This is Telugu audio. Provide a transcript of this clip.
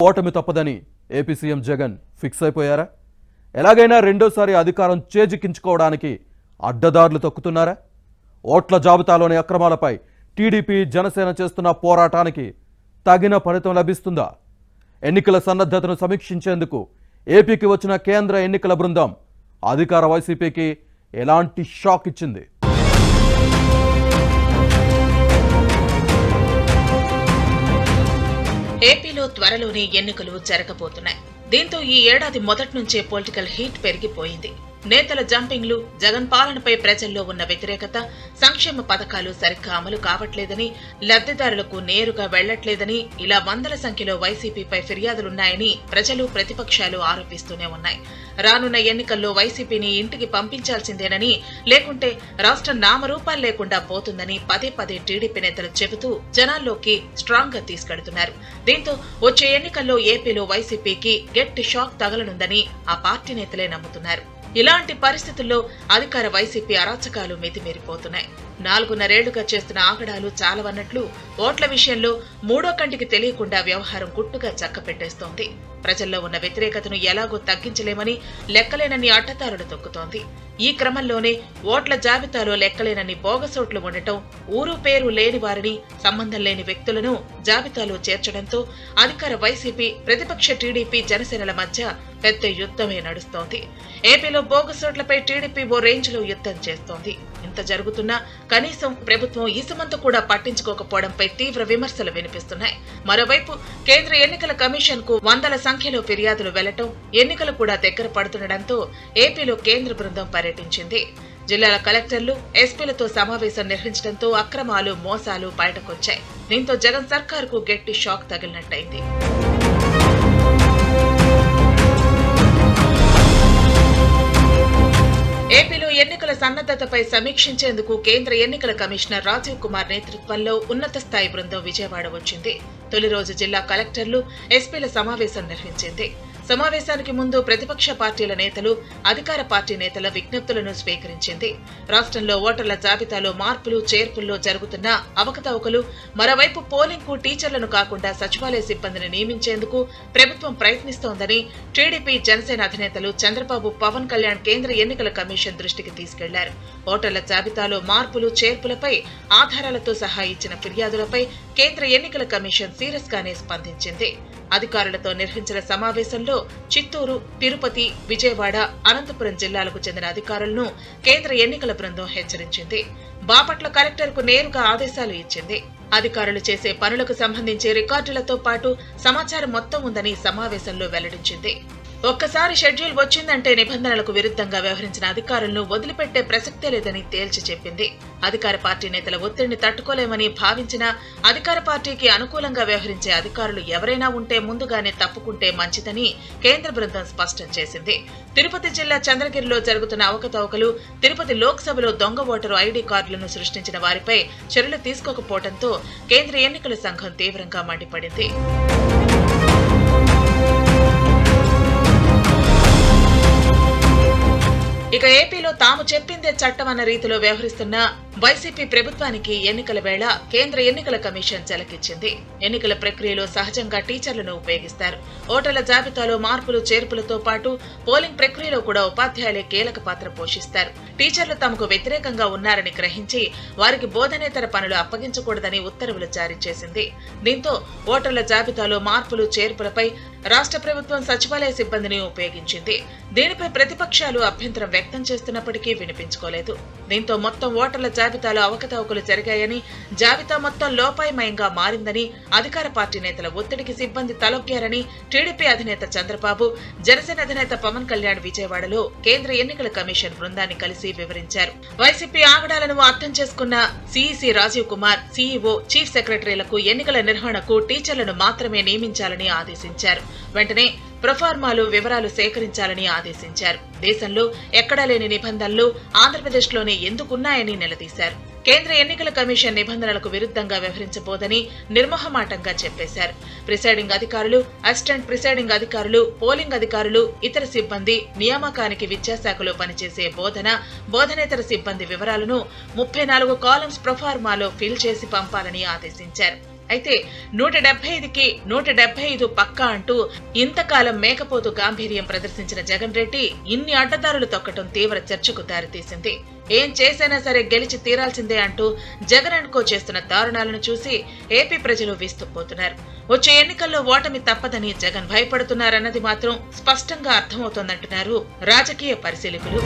ఓటమి తప్పదని ఏపీ సీఎం జగన్ ఫిక్స్ అయిపోయారా? ఎలాగైనా రెండోసారి అధికారం చేజిక్కించుకోవడానికి అడ్డదారులు తొక్కుతున్నారా? ఓట్ల జాబితాలోని అక్రమాలపై టీడీపీ జనసేన చేస్తున్న పోరాటానికి తగిన ఫలితం లభిస్తుందా? ఎన్నికల సన్నద్ధతను సమీక్షించేందుకు ఏపీకి వచ్చిన కేంద్ర ఎన్నికల బృందం అధికార వైసీపీకి ఎలాంటి షాక్ ఇచ్చింది? ఏపీలో త్వరలోనే ఎన్నికలు జరగబోతున్నాయి. దీంతో ఈ ఏడాది మొదటి నుంచే పొలిటికల్ హీట్ పెరిగిపోయింది. నేతల జంపింగ్లు, జగన్ పాలనపై ప్రజల్లో ఉన్న వ్యతిరేకత, సంక్షేమ పథకాలు సరిగ్గా అమలు కావట్లేదని, లబ్ధిదారులకు నేరుగా వెళ్లట్లేదని ఇలా వందల సంఖ్యలో వైసీపీపై ఫిర్యాదులున్నాయని ప్రజలు, ప్రతిపక్షాలు ఆరోపిస్తూనే ఉన్నాయి. రానున్న ఎన్నికల్లో వైసీపీని ఇంటికి పంపించాల్సిందేనని, లేకుంటే రాష్ట్రం నామరూపాలు లేకుండా పోతుందని పదే పదే టీడీపీ నేతలు చెబుతూ జనాల్లోకి స్ట్రాంగ్ గా తీసుకెడుతున్నారు. దీంతో వచ్చే ఎన్నికల్లో ఏపీలో వైసీపీకి గట్టి షాక్ తగలనుందని ఆ పార్టీ నేతలే నమ్ముతున్నారు. ఇలాంటి పరిస్థితుల్లో అధికార వైసీపీ అరాచకాలు మితిమీరిపోతున్నాయి. 4.5 చేస్తున్న ఆగడాలు చాలవన్నట్లు ఓట్ల విషయంలో మూడో కంటికి తెలియకుండా వ్యవహారం గుట్టుగా చక్కపెట్టేస్తోంది. ప్రజల్లో ఉన్న వ్యతిరేకతను ఎలాగో తగ్గించలేమని లెక్కలేనన్ని అడ్డదారులు తొక్కుతోంది. ఈ క్రమంలోనే ఓట్ల జాబితాలో లెక్కలేనన్ని బోగసోట్లు ఉండటం, ఊరు పేరు లేని వారిని, సంబంధం లేని వ్యక్తులను జాబితాలో చేర్చడంతో అధికార వైసీపీ, ప్రతిపక్ష టీడీపీ, జనసేనల మధ్య పెద్ద యుద్ధమే నడుస్తోంది. ఏపీలో బోగసోట్లపై టీడీపీ ఓ రేంజ్ లో యుద్ధం చేస్తోంది. ఇంత జరుగుతున్నా కనీసం ప్రభుత్వం ఈసమంత కూడా పట్టించుకోకపోవడంపై తీవ్ర విమర్శలు వినిపిస్తున్నాయి. మరోవైపు కేంద్ర ఎన్నికల కమిషన్ కు వందల సంఖ్యలో ఫిర్యాదులు వెళ్లటం, ఎన్నికలు కూడా దగ్గర పడుతుండటంతో ఏపీలో కేంద్ర బృందం పర్యటించింది. జిల్లాల కలెక్టర్లు, ఎస్పీలతో సమావేశం నిర్వహించడంతో అక్రమాలు, మోసాలు బయటకొచ్చాయి. దీంతో జగన్ సర్కారుకు గట్టి షాక్ తగిలినట్టయింది. ఏపీలో ఎన్నికల సన్నద్ధతపై సమీక్షించేందుకు కేంద్ర ఎన్నికల కమిషనర్ రాజీవ్ కుమార్ నేతృత్వంలో ఉన్నత స్థాయి బృందం విజయవాడ వచ్చింది. తొలి రోజు జిల్లా కలెక్టర్లు, ఎస్పీల సమావేశం నిర్వహించింది. సమావేశానికి ముందు ప్రతిపక్ష పార్టీల నేతలు, అధికార పార్టీ నేతల విజ్ఞప్తులను స్వీకరించింది. రాష్ట్రంలో ఓటర్ల జాబితాలో మార్పులు, చేర్పుల్లో జరుగుతున్న అవకతవకలు, మరోవైపు పోలింగ్ కు టీచర్లను కాకుండా సచివాలయ సిబ్బందిని నియమించేందుకు ప్రభుత్వం ప్రయత్నిస్తోందని టీడీపీ, జనసేన అధినేతలు చంద్రబాబు, పవన్ కళ్యాణ్ కేంద్ర ఎన్నికల కమిషన్ దృష్టికి తీసుకెళ్లారు. ఓటర్ల జాబితాలో మార్పులు, చేర్పులపై ఆధారాలతో సహా ఇచ్చిన ఫిర్యాదులపై కేంద్ర ఎన్నికల కమిషన్ సీరియస్ గానే స్పందించింది. అధికారులతో నిర్వహించిన సమావేశంలో చిత్తూరు, తిరుపతి, విజయవాడ, అనంతపురం జిల్లాలకు చెందిన అధికారులను కేంద్ర ఎన్నికల బృందం హెచ్చరించింది. బాపట్ల కలెక్టర్ కు నేరుగా ఆదేశాలు ఇచ్చింది. అధికారులు చేసే పనులకు సంబంధించి రికార్డులతో పాటు సమాచారం మొత్తం ఉందని సమావేశంలో వెల్లడించింది. ఒక్కసారి షెడ్యూల్ వచ్చిందంటే నిబంధనలకు విరుద్ధంగా వ్యవహరించిన అధికారులను వదిలిపెట్టే ప్రసక్తే లేదని తేల్చి చెప్పింది. అధికార పార్టీ నేతల ఒత్తిడిని తట్టుకోలేమని భావించినా అధికార పార్టీకి అనుకూలంగా వ్యవహరించే అధికారులు ఎవరైనా ఉంటే ముందుగానే తప్పుకుంటే మంచిదని కేంద్ర బృందం స్పష్టం చేసింది. తిరుపతి జిల్లా చంద్రగిరిలో జరుగుతున్న అవకతవకలు, తిరుపతి లోక్సభలో దొంగ ఓటరు ఐడీ కార్డులను సృష్టించిన వారిపై చర్యలు తీసుకోకపోవడంతో కేంద్ర ఎన్నికల సంఘం తీవ్రంగా మండిపడింది. ఇక ఏపీలో తాము చెప్పిందే చట్టం అన్న రీతిలో వ్యవహరిస్తున్న వైసీపీ ప్రభుత్వానికి ఎన్నికల వేళ కేంద్ర ఎన్నికల కమిషన్ జలకిచ్చింది. ఎన్నికల ప్రక్రియలో సహజంగా టీచర్లను ఉపయోగిస్తారు. ఓటర్ల జాబితాలో మార్పులు, చేర్పులతో పాటు పోలింగ్ ప్రక్రియలో కూడా ఉపాధ్యాయులే కీలక పాత్ర పోషిస్తారు. టీచర్లు తమకు వ్యతిరేకంగా ఉన్నారని గ్రహించి వారికి బోధనేతర పనులు అప్పగించకూడదని ఉత్తర్వులు జారీ చేసింది. దీంతో ఓటర్ల జాబితాలో మార్పులు, చేర్పులపై రాష్ట్ర ప్రభుత్వం సచివాలయ సిబ్బందిని ఉపయోగించింది. దీనిపై ప్రతిపక్షాలు అభ్యంతరం వ్యక్తం చేస్తున్నప్పటికీ వినిపించుకోలేదు. దీంతో మొత్తం ఓటర్ల జాబితాలో అవకతవకలు జరిగాయని, జాబితా మొత్తం లోపాయమయంగా మారిందని, అధికార పార్టీ నేతల ఒత్తిడికి సిబ్బంది తలొగ్గారని టీడీపీ అధినేత చంద్రబాబు, జనసేన అధినేత పవన్ కళ్యాణ్ విజయవాడలో కేంద్ర ఎన్నికల కమిషన్ బృందాన్ని కలిసి వివరించారు. వైసీపీ ఆగడాలను అర్థం చేసుకున్న CEC Rajiv Kumar, CEO, chief సెక్రటరీలకు ఎన్నికల నిర్వహణకు టీచర్లను మాత్రమే నియమించాలని ఆదేశించారు. వెంటనే ప్రొఫార్మాలు, వివరాలు సేకరించాలని ఆదేశించారు. దేశంలో ఎక్కడా లేని నిబంధనలు ఆంధ్రప్రదేశ్లోనే ఎందుకున్నాయని నిలదీశారు. కేంద్ర ఎన్నికల కమిషన్ నిబంధనలకు విరుద్ధంగా వ్యవహరించబోదని నిర్మోహమాటంగా చెప్పేశారు. ప్రిసైడింగ్ అధికారులు, అసిస్టెంట్ ప్రిసైడింగ్ అధికారులు, పోలింగ్ అధికారులు, ఇతర సిబ్బంది నియామకానికి విద్యాశాఖలో పనిచేసే బోధనేతర సిబ్బంది వివరాలను 34 కాలమ్స్ ప్రొఫార్మాలో ఫిల్ చేసి పంపాలని ఆదేశించారు. అయితే 175కి 175 పక్కా అంటూ ఇంతకాలం మేకపోతు గాంభీర్యం ప్రదర్శించిన జగన్ రెడ్డి ఇన్ని అడ్డదారులు తొక్కటం తీవ్ర చర్చకు దారితీసింది. ఏం చేసైనా సరే గెలిచి తీరాల్సిందే అంటూ జగన్ అండ్ కో చేస్తున్న దారుణాలను చూసి ఏపీ ప్రజలు విస్తుపోతున్నారు. వచ్చే ఎన్నికల్లో ఓటమి తప్పదని జగన్ భయపడుతున్నారన్నది మాత్రం స్పష్టంగా అర్థమవుతోందంటున్నారు రాజకీయ పరిశీలకులు.